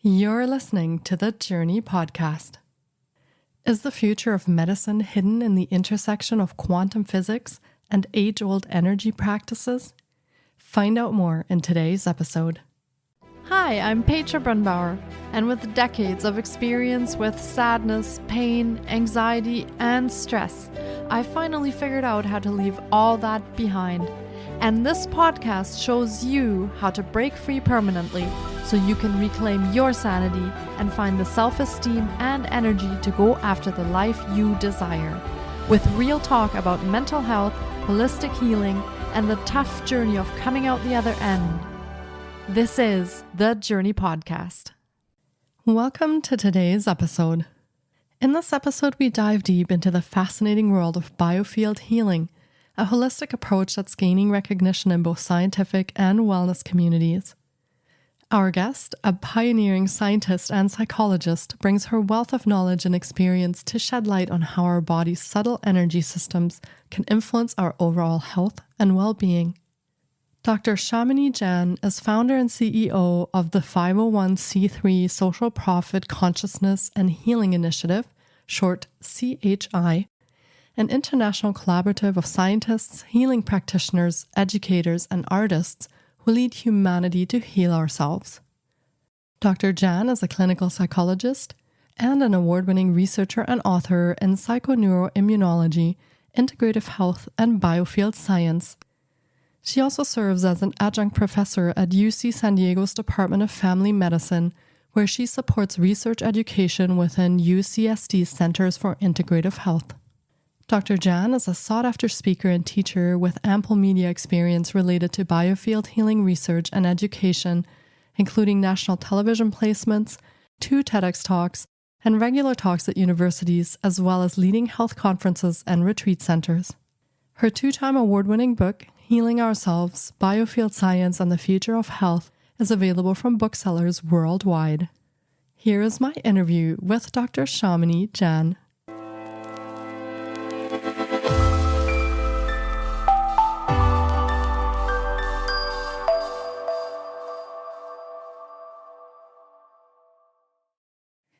You're listening to the Journey podcast. Is the future of medicine hidden in the intersection of quantum physics and age-old energy practices? Find out more in today's episode. Hi, I'm Petra Brunbauer, and with decades of experience with sadness, pain, anxiety, and stress, I finally figured out how to leave all that behind. And this podcast shows you how to break free permanently so you can reclaim your sanity and find the self-esteem and energy to go after the life you desire. With real talk about mental health, holistic healing, and the tough journey of coming out the other end. This is the Journey Podcast. Welcome to today's episode. In this episode, we dive deep into the fascinating world of Biofield healing, a holistic approach that's gaining recognition in both scientific and wellness communities. Our guest, a pioneering scientist and psychologist, brings her wealth of knowledge and experience to shed light on how our body's subtle energy systems can influence our overall health and well-being. Dr. Shamini Jain is founder and CEO of the 501c3 Social Profit Consciousness and Healing Initiative, short CHI, an international collaborative of scientists, healing practitioners, educators, and artists who lead humanity to heal ourselves. Dr. Jain is a clinical psychologist and an award-winning researcher and author in psychoneuroimmunology, integrative health, and biofield science. She also serves as an adjunct professor at UC San Diego's Department of Family Medicine, where she supports research education within UCSD's Centers for Integrative Health. Dr. Jain is a sought-after speaker and teacher with ample media experience related to biofield healing research and education, including national television placements, 2 TEDx talks, and regular talks at universities, as well as leading health conferences and retreat centers. Her 2-time award-winning book, Healing Ourselves, Biofield Science and the Future of Health, is available from booksellers worldwide. Here is my interview with Dr. Shamini Jain.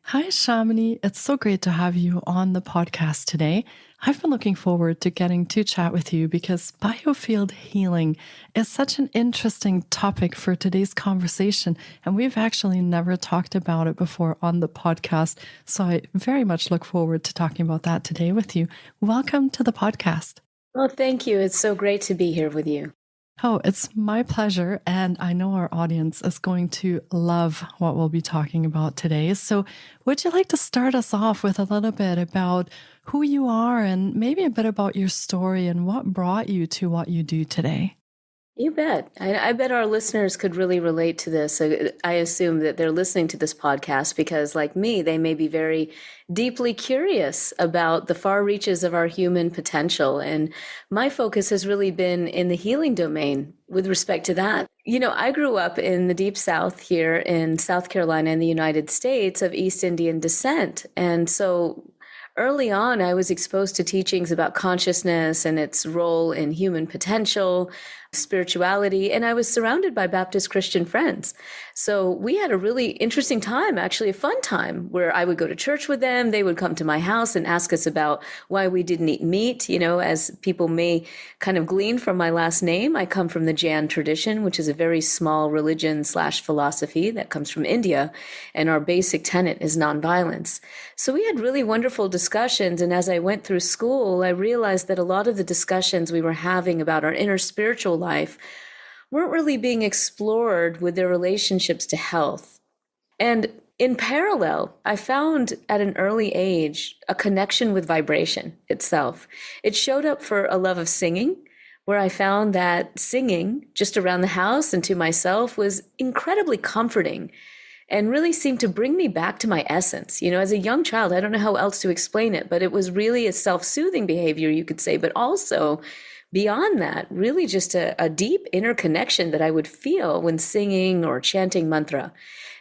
Hi, Shamini. It's so great to have you on the podcast today. I've been looking forward to getting to chat with you because biofield healing is such an interesting topic for today's conversation, and we've actually never talked about it before on the podcast. So I very much look forward to talking about that today with you. Welcome to the podcast. Well, thank you. It's so great to be here with you. Oh, it's my pleasure. And I know our audience is going to love what we'll be talking about today. So would you like to start us off with a little bit about who you are and maybe a bit about your story and what brought you to what you do today? You bet. I bet our listeners could really relate to this. I assume that they're listening to this podcast because, like me, they may be very deeply curious about the far reaches of our human potential. And my focus has really been in the healing domain with respect to that. You know, I grew up in the deep South here in South Carolina in the United States of East Indian descent. And so early on, I was exposed to teachings about consciousness and its role in human potential, spirituality, and I was surrounded by Baptist Christian friends. So we had a really interesting time, actually a fun time, where I would go to church with them. They would come to my house and ask us about why we didn't eat meat. You know, as people may kind of glean from my last name, I come from the Jain tradition, which is a very small religion/philosophy that comes from India, and our basic tenet is nonviolence. So we had really wonderful discussions, and as I went through school, I realized that a lot of the discussions we were having about our inner spiritual life weren't really being explored with their relationships to health. And in parallel, I found at an early age a connection with vibration itself. It showed up for a love of singing, where I found that singing just around the house and to myself was incredibly comforting and really seemed to bring me back to my essence. You know, as a young child, I don't know how else to explain it, but it was really a self-soothing behavior, you could say, but also beyond that, really just a deep inner connection that I would feel when singing or chanting mantra.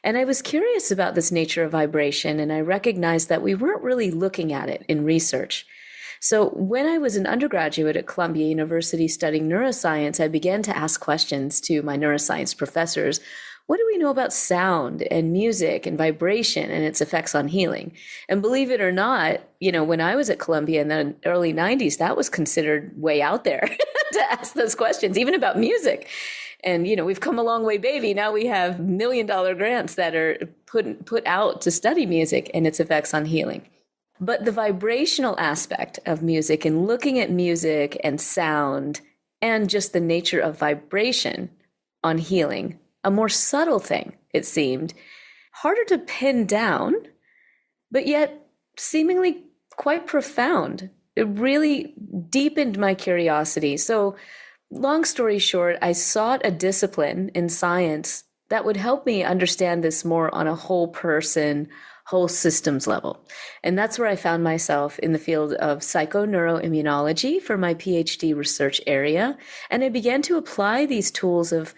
And I was curious about this nature of vibration, and I recognized that we weren't really looking at it in research. So when I was an undergraduate at Columbia University studying neuroscience, I began to ask questions to my neuroscience professors. what do we know about sound and music and vibration and its effects on healing? And believe it or not, when I was at Columbia in the early 90s, that was considered way out there to ask those questions, even about music. And, we've come a long way, baby. Now we have $1 million grants that are put out to study music and its effects on healing. But the vibrational aspect of music and looking at music and sound and just the nature of vibration on healing, a more subtle thing, it seemed, harder to pin down, but yet seemingly quite profound. It really deepened my curiosity. So, long story short, I sought a discipline in science that would help me understand this more on a whole person, whole systems level. And that's where I found myself in the field of psychoneuroimmunology for my PhD research area. And I began to apply these tools of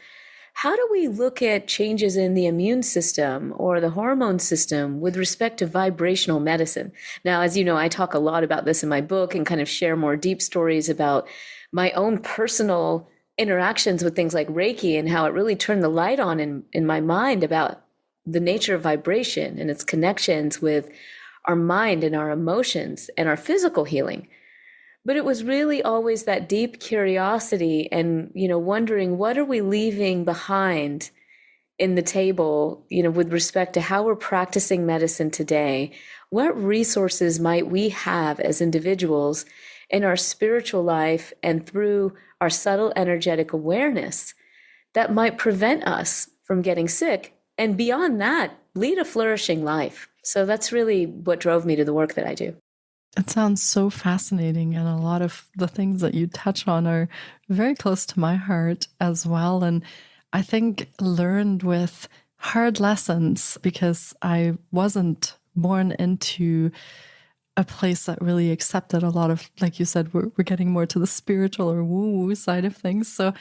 how do we look at changes in the immune system or the hormone system with respect to vibrational medicine. Now, as you know, I talk a lot about this in my book and kind of share more deep stories about my own personal interactions with things like Reiki and how it really turned the light on in my mind about the nature of vibration and its connections with our mind and our emotions and our physical healing. But it was really always that deep curiosity and, wondering what are we leaving behind in the table, with respect to how we're practicing medicine today. What resources might we have as individuals in our spiritual life and through our subtle energetic awareness that might prevent us from getting sick, and beyond that, lead a flourishing life. So that's really what drove me to the work that I do. It sounds so fascinating, and a lot of the things that you touch on are very close to my heart as well. And I think learned with hard lessons, because I wasn't born into a place that really accepted a lot of, like you said, we're getting more to the spiritual or woo-woo side of things. So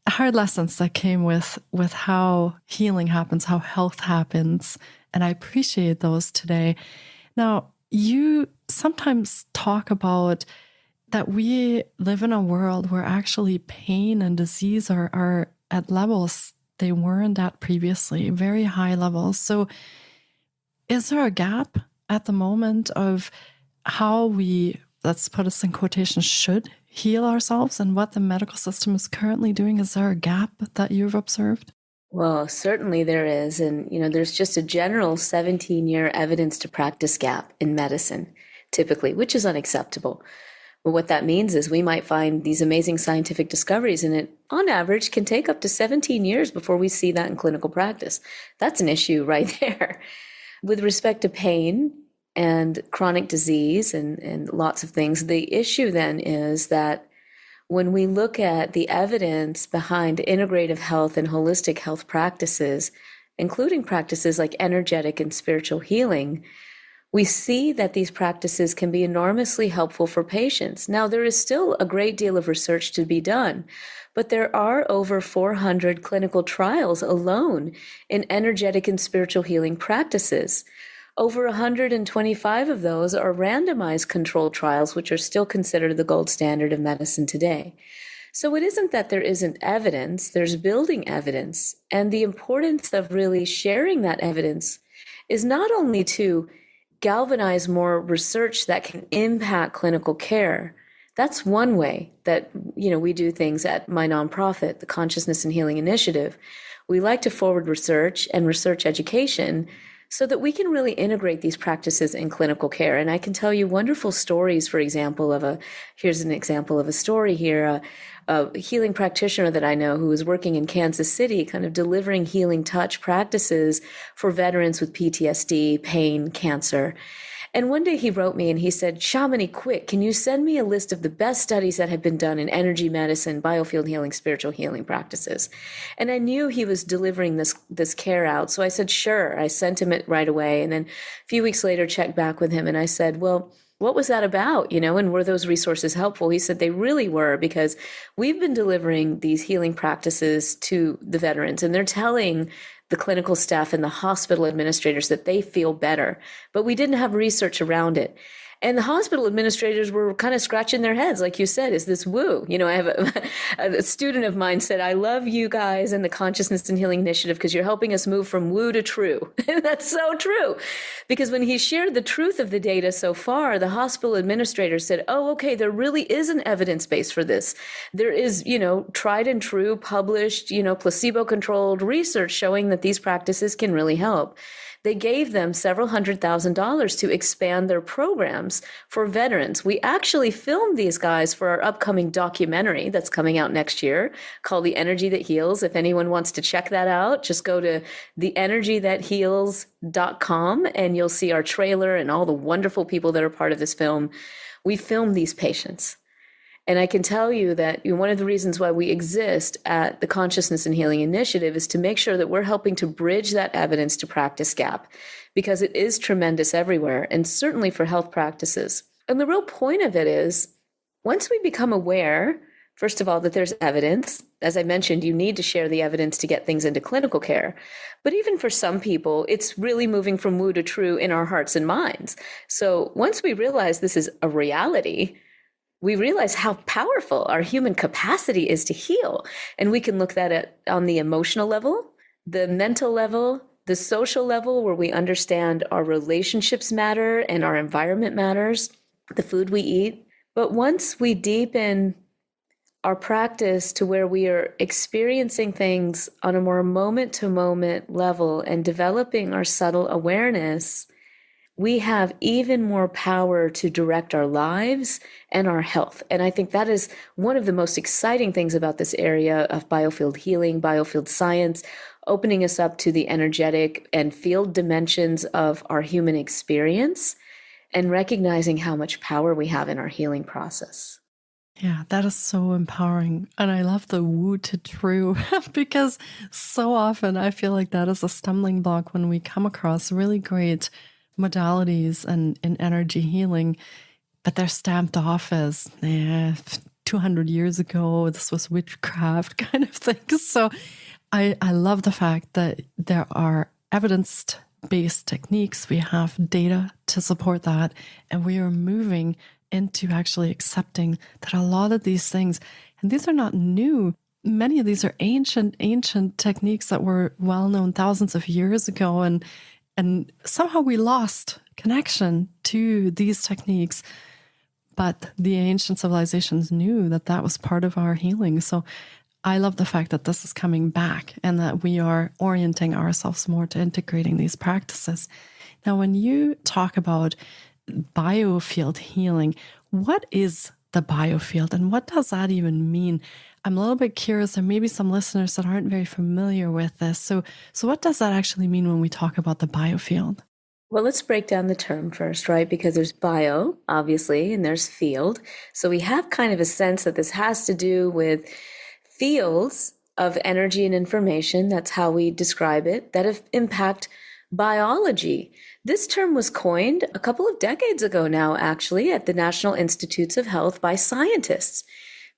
hard lessons that came with how healing happens, how health happens. And I appreciate those today. Now, you sometimes talk about that we live in a world where actually pain and disease are at levels they weren't at previously, very high levels. So is there a gap at the moment of how we, let's put us in quotations, should heal ourselves and what the medical system is currently doing? Is there a gap that you've observed? Well, certainly there is. And, there's just a general 17-year evidence to practice gap in medicine, typically, which is unacceptable. But what that means is we might find these amazing scientific discoveries, and it, on average, can take up to 17 years before we see that in clinical practice. That's an issue right there. With respect to pain and chronic disease and lots of things, the issue then is that when we look at the evidence behind integrative health and holistic health practices, including practices like energetic and spiritual healing, we see that these practices can be enormously helpful for patients. Now, there is still a great deal of research to be done, but there are over 400 clinical trials alone in energetic and spiritual healing practices. Over 125 of those are randomized controlled trials, which are still considered the gold standard of medicine today. So it isn't that there isn't evidence, there's building evidence. And the importance of really sharing that evidence is not only to galvanize more research that can impact clinical care. That's one way that, we do things at my nonprofit, the Consciousness and Healing Initiative. We like to forward research and research education so that we can really integrate these practices in clinical care. And I can tell you wonderful stories, for example, here's an example of a story here, a healing practitioner that I know who was working in Kansas City, kind of delivering healing touch practices for veterans with PTSD, pain, cancer. And one day he wrote me and he said, Shamini, quick, can you send me a list of the best studies that have been done in energy medicine, biofield healing, spiritual healing practices? And I knew he was delivering this care out. So I said, sure. I sent him it right away. And then a few weeks later, checked back with him and I said, well, what was that about? And were those resources helpful? He said they really were, because we've been delivering these healing practices to the veterans and they're telling the clinical staff and the hospital administrators that they feel better, but we didn't have research around it. And the hospital administrators were kind of scratching their heads, like you said, is this woo? I have a student of mine said, I love you guys and the Consciousness and Healing Initiative because you're helping us move from woo to true. That's so true. Because when he shared the truth of the data so far, the hospital administrator said, oh, okay, there really is an evidence base for this. There is, tried and true, published, placebo-controlled research showing that these practices can really help. They gave them several $100,000 to expand their programs for veterans. We actually filmed these guys for our upcoming documentary that's coming out next year called The Energy That Heals. If anyone wants to check that out, just go to theenergythatheals.com and you'll see our trailer and all the wonderful people that are part of this film. We filmed these patients. And I can tell you that one of the reasons why we exist at the Consciousness and Healing Initiative is to make sure that we're helping to bridge that evidence to practice gap, because it is tremendous everywhere, and certainly for health practices. And the real point of it is, once we become aware, first of all, that there's evidence, as I mentioned, you need to share the evidence to get things into clinical care. But even for some people, it's really moving from woo to true in our hearts and minds. So once we realize this is a reality, we realize how powerful our human capacity is to heal. And we can look at on the emotional level, the mental level, the social level, where we understand our relationships matter and our environment matters, the food we eat. But once we deepen our practice to where we are experiencing things on a more moment-to-moment level and developing our subtle awareness, we have even more power to direct our lives and our health. And I think that is one of the most exciting things about this area of biofield healing, biofield science, opening us up to the energetic and field dimensions of our human experience and recognizing how much power we have in our healing process. Yeah, that is so empowering. And I love the woo to true because so often I feel like that is a stumbling block when we come across really great modalities and in energy healing, but they're stamped off as 200 years ago, this was witchcraft kind of thing. So I love the fact that there are evidence-based techniques. We have data to support that, and we are moving into actually accepting that a lot of these things, and these are not new, many of these are ancient techniques that were well known thousands of years ago, and somehow we lost connection to these techniques. But the ancient civilizations knew that that was part of our healing. So I love the fact that this is coming back and that we are orienting ourselves more to integrating these practices. Now, when you talk about biofield healing, what is the biofield and what does that even mean? I'm a little bit curious. There may be some listeners that aren't very familiar with this. So what does that actually mean when we talk about the biofield? Well, let's break down the term first, right? Because there's bio, obviously, and there's field. So we have kind of a sense that this has to do with fields of energy and information. That's how we describe it, that impact biology. This term was coined a couple of decades ago now, actually, at the National Institutes of Health by scientists,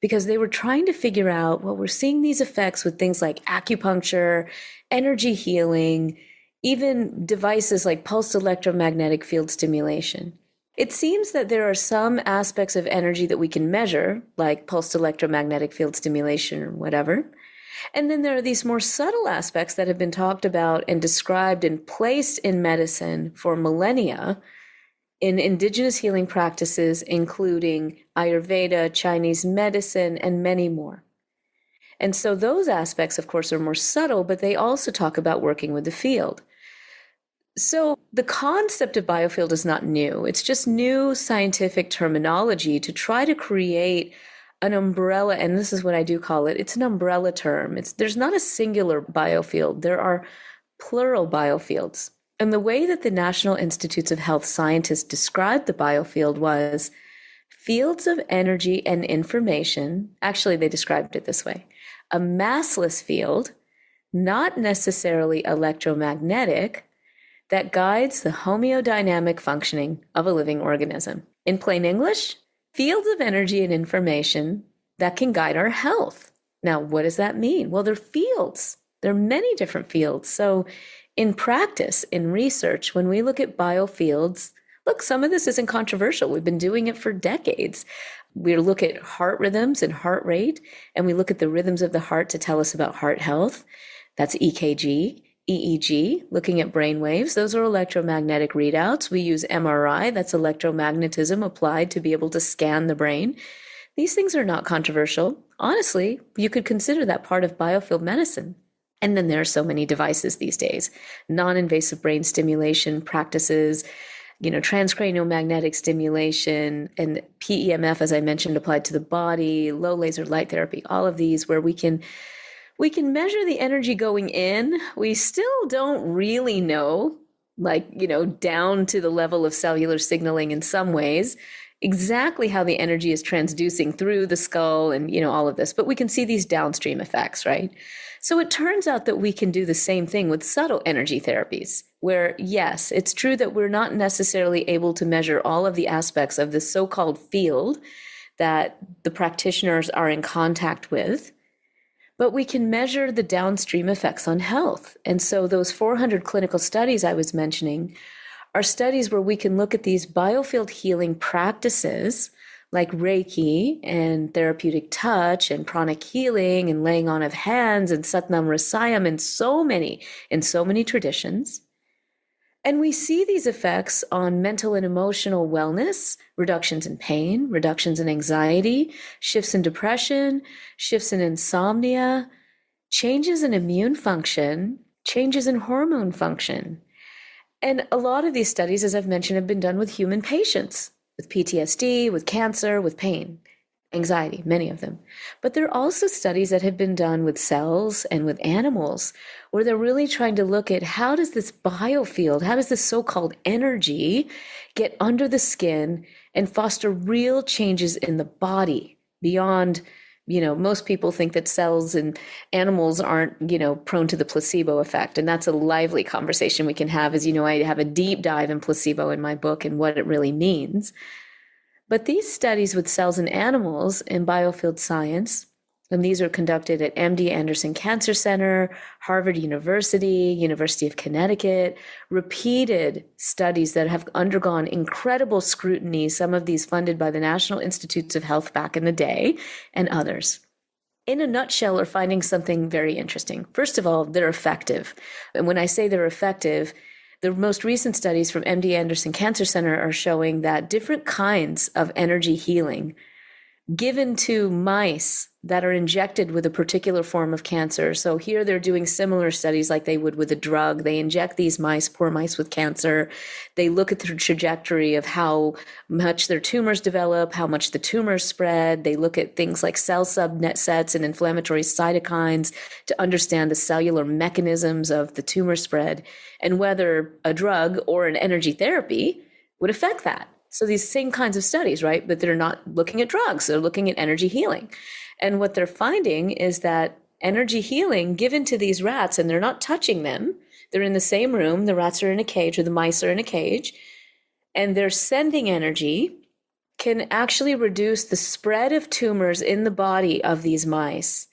because they were trying to figure out, well, we're seeing these effects with things like acupuncture, energy healing, even devices like pulsed electromagnetic field stimulation. It seems that there are some aspects of energy that we can measure, like pulsed electromagnetic field stimulation or whatever. And then there are these more subtle aspects that have been talked about and described and placed in medicine for millennia in indigenous healing practices, including Ayurveda, Chinese medicine, and many more. And so those aspects, of course, are more subtle, but they also talk about working with the field. So the concept of biofield is not new. It's just new scientific terminology to try to create an umbrella, and this is what I do call it. It's an umbrella term. There's not a singular biofield. There are plural biofields. And the way that the National Institutes of Health scientists described the biofield was fields of energy and information. Actually, they described it this way: a massless field, not necessarily electromagnetic, that guides the homeodynamic functioning of a living organism. In plain English, fields of energy and information that can guide our health. Now, what does that mean? Well, they're fields. There are many different fields. So in practice, in research, when we look at biofields, Look, some of this isn't controversial. We've been doing it for decades. We look at heart rhythms and heart rate, and we look at the rhythms of the heart to tell us about heart health. That's EKG, EEG, looking at brain waves. Those are electromagnetic readouts. We use MRI, that's electromagnetism applied to be able to scan the brain. These things are not controversial. Honestly, you could consider that part of biofield medicine. And then there are so many devices these days, non-invasive brain stimulation practices, transcranial magnetic stimulation, and PEMF, as I mentioned, applied to the body, low laser light therapy, all of these where we can measure the energy going in. We still don't really know, down to the level of cellular signaling in some ways, exactly how the energy is transducing through the skull and, all of this. But we can see these downstream effects, right? So it turns out that we can do the same thing with subtle energy therapies, where, yes, it's true that we're not necessarily able to measure all of the aspects of the so-called field that the practitioners are in contact with, but we can measure the downstream effects on health. And so those 400 clinical studies I was mentioning are studies where we can look at these biofield healing practices like Reiki and therapeutic touch and pranic healing and laying on of hands and Satnam Rasayam in so many traditions. And we see these effects on mental and emotional wellness, reductions in pain, reductions in anxiety, shifts in depression, shifts in insomnia, changes in immune function, changes in hormone function. And a lot of these studies, as I've mentioned, have been done with human patients, with PTSD, with cancer, with pain, anxiety, many of them. But there are also studies that have been done with cells and with animals, where they're really trying to look at how does this biofield, how does this so-called energy get under the skin and foster real changes in the body beyond, most people think that cells and animals aren't, prone to the placebo effect. And that's a lively conversation we can have. As you know, I have a deep dive in placebo in my book and what it really means. But these studies with cells and animals in biofield science, and these are conducted at MD Anderson Cancer Center, Harvard University, University of Connecticut, repeated studies that have undergone incredible scrutiny, some of these funded by the National Institutes of Health back in the day, and others. In a nutshell, are finding something very interesting. First of all, they're effective. And when I say they're effective, the most recent studies from MD Anderson Cancer Center are showing that different kinds of energy healing given to mice that are injected with a particular form of cancer. So here they're doing similar studies like they would with a drug. They inject these mice, poor mice with cancer. They look at the trajectory of how much their tumors develop, how much the tumors spread. They look at things like cell subsets and inflammatory cytokines to understand the cellular mechanisms of the tumor spread and whether a drug or an energy therapy would affect that. So these same kinds of studies, right? But they're not looking at drugs. They're looking at energy healing. And what they're finding is that energy healing given to these rats, and they're not touching them. They're in the same room. The rats are in a cage or the mice are in a cage. And they're sending energy can actually reduce the spread of tumors in the body of these mice.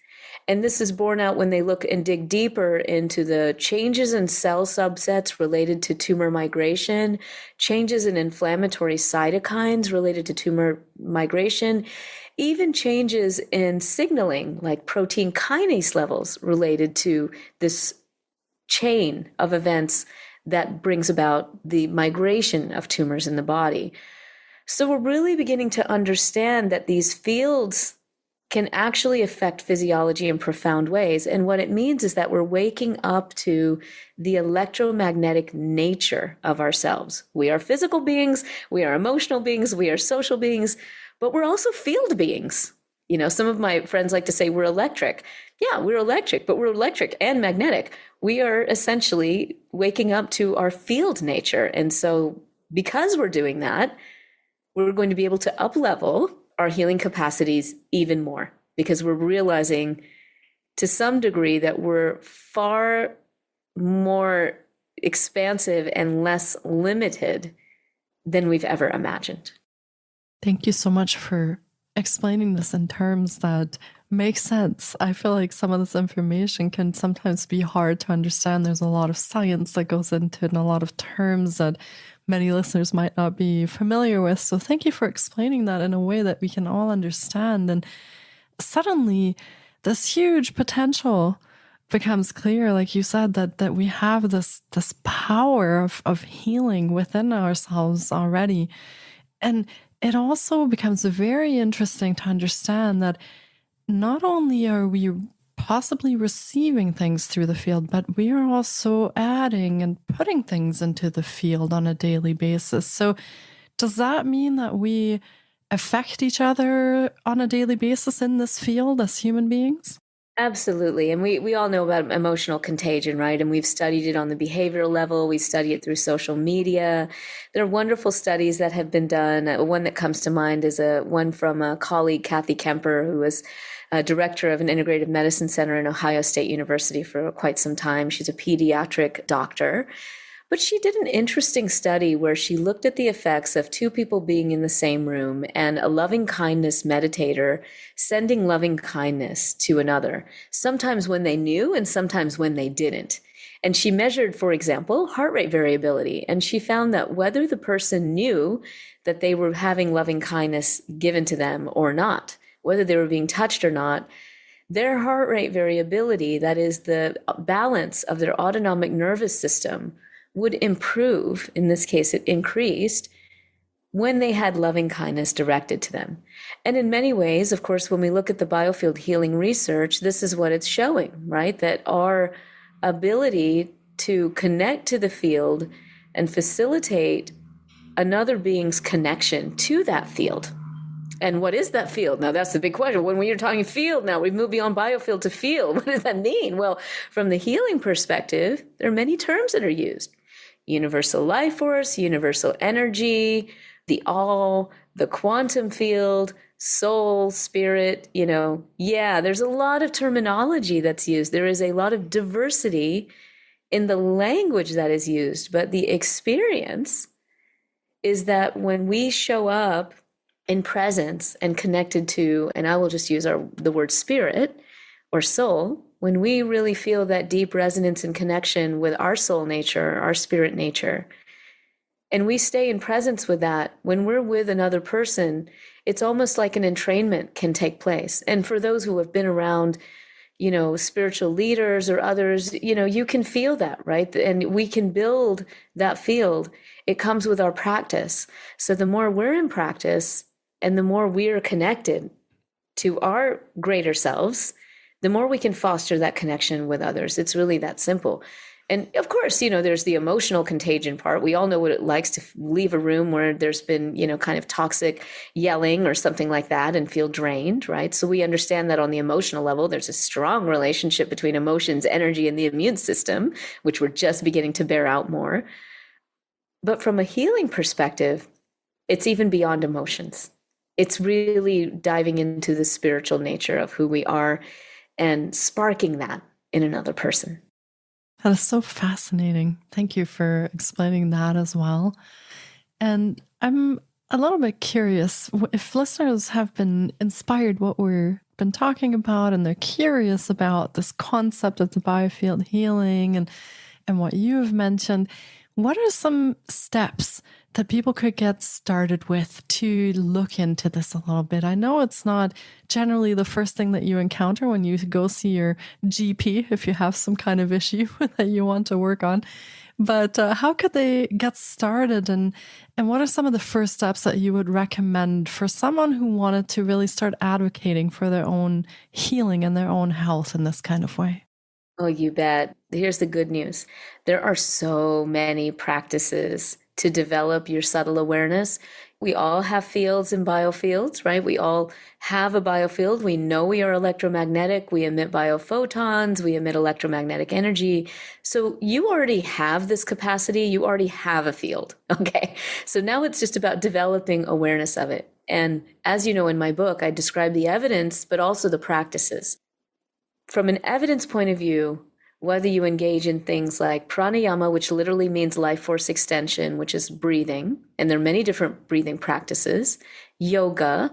And this is borne out when they look and dig deeper into the changes in cell subsets related to tumor migration, changes in inflammatory cytokines related to tumor migration, even changes in signaling like protein kinase levels related to this chain of events that brings about the migration of tumors in the body. So we're really beginning to understand that these fields can actually affect physiology in profound ways. And what it means is that we're waking up to the electromagnetic nature of ourselves. We are physical beings, we are emotional beings, we are social beings, but we're also field beings. Some of my friends like to say we're electric. Yeah, we're electric, but we're electric and magnetic. We are essentially waking up to our field nature. And so because we're doing that, we're going to be able to up-level our healing capacities even more, because we're realizing to some degree that we're far more expansive and less limited than we've ever imagined. Thank you so much for explaining this in terms that Makes sense. I feel like some of this information can sometimes be hard to understand. There's a lot of science that goes into it and a lot of terms that many listeners might not be familiar with. So thank you for explaining that in a way that we can all understand. And suddenly this huge potential becomes clear, like you said, that we have this power of healing within ourselves already. And it also becomes very interesting to understand that not only are we possibly receiving things through the field, but we are also adding and putting things into the field on a daily basis. So does that mean that we affect each other on a daily basis in this field as human beings? Absolutely. And we all know about emotional contagion, right? And we've studied it on the behavioral level. We study it through social media. There are wonderful studies that have been done. One that comes to mind is one from a colleague, Kathy Kemper, who was director of an integrative medicine center in Ohio State University for quite some time. She's a pediatric doctor. But she did an interesting study where she looked at the effects of two people being in the same room and a loving kindness meditator sending loving kindness to another, sometimes when they knew and sometimes when they didn't. And she measured, for example, heart rate variability. And she found that whether the person knew that they were having loving kindness given to them or not, whether they were being touched or not, their heart rate variability, that is the balance of their autonomic nervous system, would improve. In this case, it increased when they had loving kindness directed to them. And in many ways, of course, when we look at the Biofield healing research, this is what it's showing, right? That our ability to connect to the field and facilitate another being's connection to that field. And what is that field? Now, that's the big question. When we're talking field now, we've moved beyond biofield to field. What does that mean? Well, from the healing perspective, there are many terms that are used. Universal life force, universal energy, the all, the quantum field, soul, spirit, there's a lot of terminology that's used. There is a lot of diversity in the language that is used, but the experience is that when we show up in presence and connected to, and I will just use the word spirit or soul, when we really feel that deep resonance and connection with our soul nature, our spirit nature, and we stay in presence with that, when we're with another person, it's almost like an entrainment can take place. And for those who have been around, spiritual leaders or others, you can feel that, right? And we can build that field. It comes with our practice. So the more we're in practice and the more we're connected to our greater selves, the more we can foster that connection with others. It's really that simple. And of course, there's the emotional contagion part. We all know what it likes to leave a room where there's been, kind of toxic yelling or something like that and feel drained, right? So we understand that on the emotional level, there's a strong relationship between emotions, energy, and the immune system, which we're just beginning to bear out more. But from a healing perspective, it's even beyond emotions. It's really diving into the spiritual nature of who we are and sparking that in another person. That is so fascinating. Thank you for explaining that as well. And I'm a little bit curious if listeners have been inspired what we've been talking about and they're curious about this concept of the biofield healing and what you've mentioned. What are some steps that people could get started with to look into this a little bit? I know it's not generally the first thing that you encounter when you go see your GP, if you have some kind of issue that you want to work on. But how could they get started? And what are some of the first steps that you would recommend for someone who wanted to really start advocating for their own healing and their own health in this kind of way? Oh, you bet. Here's the good news. There are so many practices to develop your subtle awareness. We all have fields and biofields, right? We all have a biofield. We know we are electromagnetic. We emit biophotons. We emit electromagnetic energy. So you already have this capacity. You already have a field. Okay. So now it's just about developing awareness of it. And as you know, in my book, I describe the evidence, but also the practices. From an evidence point of view, whether you engage in things like pranayama, which literally means life force extension, which is breathing, and there are many different breathing practices, yoga,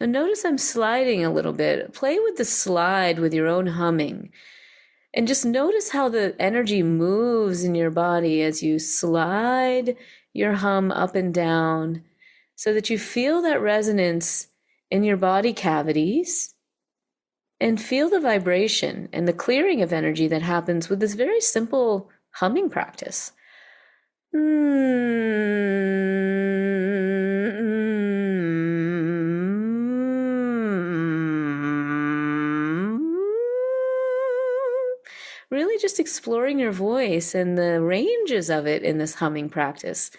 And notice I'm sliding a little bit. Play with the slide with your own humming. And just notice how the energy moves in your body as you slide your hum up and down so that you feel that resonance in your body cavities and feel the vibration and the clearing of energy that happens with this very simple humming practice. Really just exploring your voice and the ranges of it in this humming practice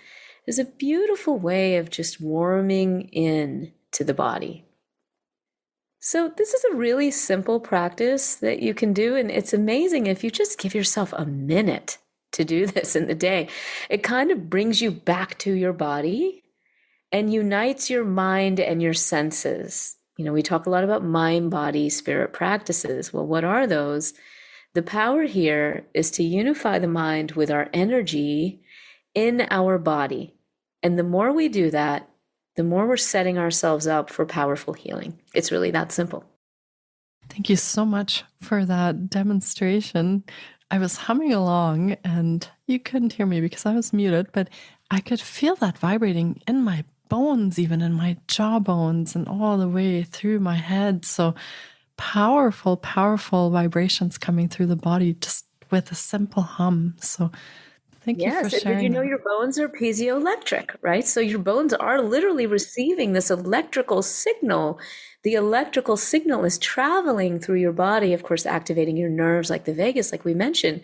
is a beautiful way of just warming in to the body. So this is a really simple practice that you can do, and it's amazing if you just give yourself a minute to do this in the day. It kind of brings you back to your body and unites your mind and your senses. You know, we talk a lot about mind, body, spirit practices. Well, what are those? The power here is to unify the mind with our energy in our body. And the more we do that, the more we're setting ourselves up for powerful healing. It's really that simple. Thank you so much for that demonstration. I was humming along and you couldn't hear me because I was muted, but I could feel that vibrating in my bones, even in my jaw bones and all the way through my head. So powerful, powerful vibrations coming through the body just with a simple hum. So thank you for sharing. Did you know your bones are piezoelectric, right? So your bones are literally receiving this electrical signal. The electrical signal is traveling through your body, of course, activating your nerves like the vagus, like we mentioned.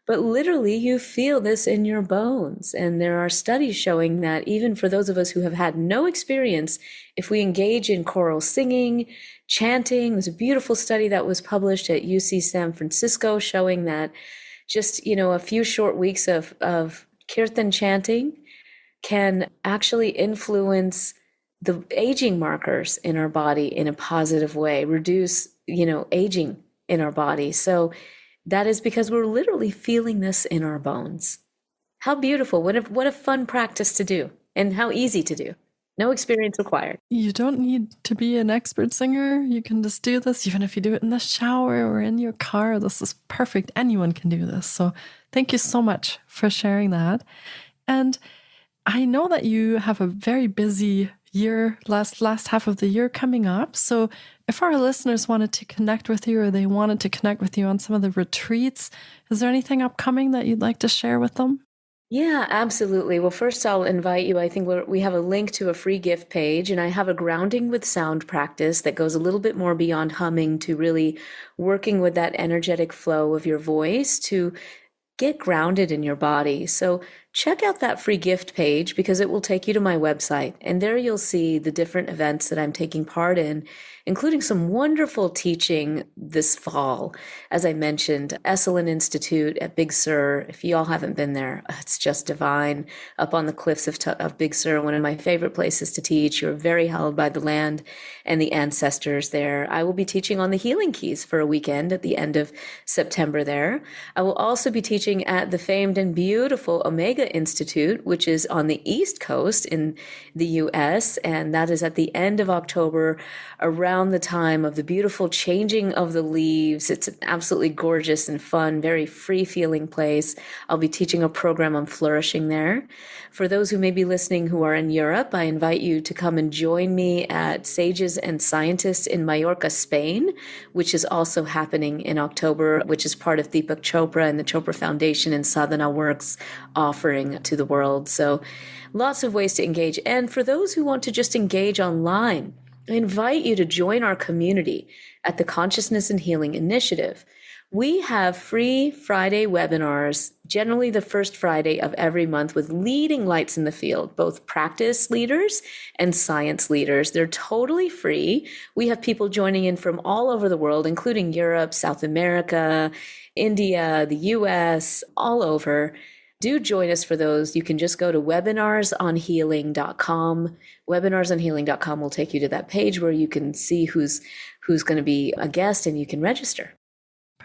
But literally, you feel this in your bones. And there are studies showing that even for those of us who have had no experience, if we engage in choral singing, chanting, there's a beautiful study that was published at UC San Francisco showing that just, a few short weeks of kirtan chanting can actually influence the aging markers in our body in a positive way, reduce, aging in our body. So that is because we're literally feeling this in our bones. How beautiful. What a fun practice to do, and how easy to do. No experience required. You don't need to be an expert singer. You can just do this, even if you do it in the shower or in your car. This is perfect. Anyone can do this. So thank you so much for sharing that. And I know that you have a very busy year, last half of the year coming up. So if our listeners wanted to connect with you, or they wanted to connect with you on some of the retreats, is there anything upcoming that you'd like to share with them? Yeah, absolutely. Well, first I'll invite you. I think we have a link to a free gift page, and I have a grounding with sound practice that goes a little bit more beyond humming to really working with that energetic flow of your voice to get grounded in your body. So check out that free gift page because it will take you to my website, and there you'll see the different events that I'm taking part in, including some wonderful teaching this fall. As I mentioned, Esalen Institute at Big Sur. If you all haven't been there, it's just divine. Up on the cliffs of Big Sur, one of my favorite places to teach. You're very held by the land and the ancestors there. I will be teaching on the healing keys for a weekend at the end of September there. I will also be teaching at the famed and beautiful Omega Institute, which is on the East Coast in the US, and that is at the end of October, around the time of the beautiful changing of the leaves. It's an absolutely gorgeous and fun, very free-feeling place. I'll be teaching a program on flourishing there. For those who may be listening who are in Europe, I invite you to come and join me at Sages and Scientists in Mallorca, Spain, which is also happening in October, which is part of Deepak Chopra and the Chopra Foundation and Sadhana Works offering to the world. So lots of ways to engage. And for those who want to just engage online, I invite you to join our community at the Consciousness and Healing Initiative. We have free Friday webinars, generally the first Friday of every month, with leading lights in the field, both practice leaders and science leaders. They're totally free. We have people joining in from all over the world, including Europe, South America, India, the US, all over. Do join us for those. You can just go to webinarsonhealing.com. Webinarsonhealing.com will take you to that page where you can see who's going to be a guest and you can register.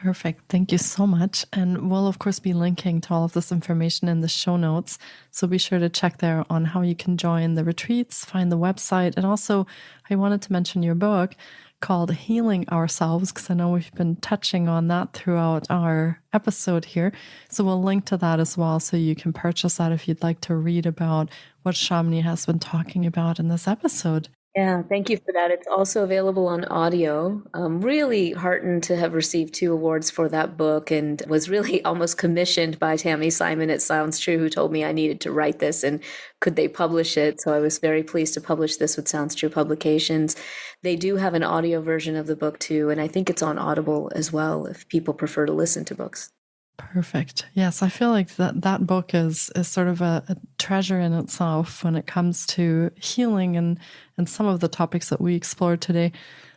Perfect. Thank you so much. And we'll, of course, be linking to all of this information in the show notes. So be sure to check there on how you can join the retreats, find the website. And also, I wanted to mention your book called Healing Ourselves, because I know we've been touching on that throughout our episode here. So we'll link to that as well. So you can purchase that if you'd like to read about what Shamini has been talking about in this episode. Yeah, thank you for that. It's also available on audio. I'm really heartened to have received 2 awards for that book, and was really almost commissioned by Tammy Simon at Sounds True, who told me I needed to write this and could they publish it. So I was very pleased to publish this with Sounds True Publications. They do have an audio version of the book too, and I think it's on Audible as well if people prefer to listen to books. Perfect. Yes, I feel like that book is sort of a treasure in itself when it comes to healing and some of the topics that we explored today.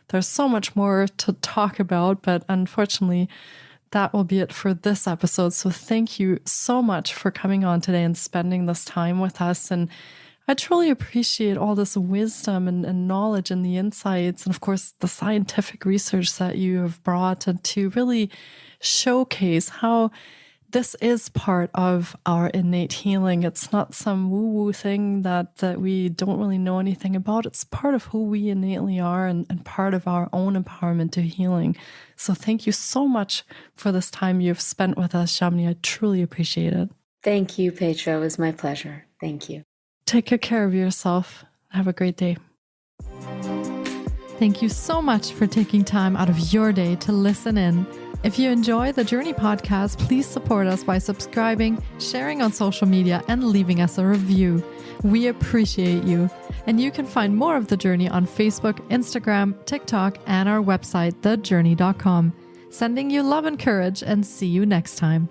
There's so much more to talk about, but unfortunately, that will be it for this episode. So thank you so much for coming on today and spending this time with us. And I truly appreciate all this wisdom and knowledge and the insights, and of course, the scientific research that you have brought to really showcase how this is part of our innate healing. It's not some woo-woo thing that we don't really know anything about. It's part of who we innately are and part of our own empowerment to healing. So thank you so much for this time you've spent with us, Shamini. I truly appreciate it. Thank you, Petra. It was my pleasure. Thank you. Take good care of yourself. Have a great day. Thank you so much for taking time out of your day to listen in. If you enjoy the Journey podcast, please support us by subscribing, sharing on social media, and leaving us a review. We appreciate you. And you can find more of The Journey on Facebook, Instagram, TikTok, and our website, thejourney.com. Sending you love and courage, and see you next time.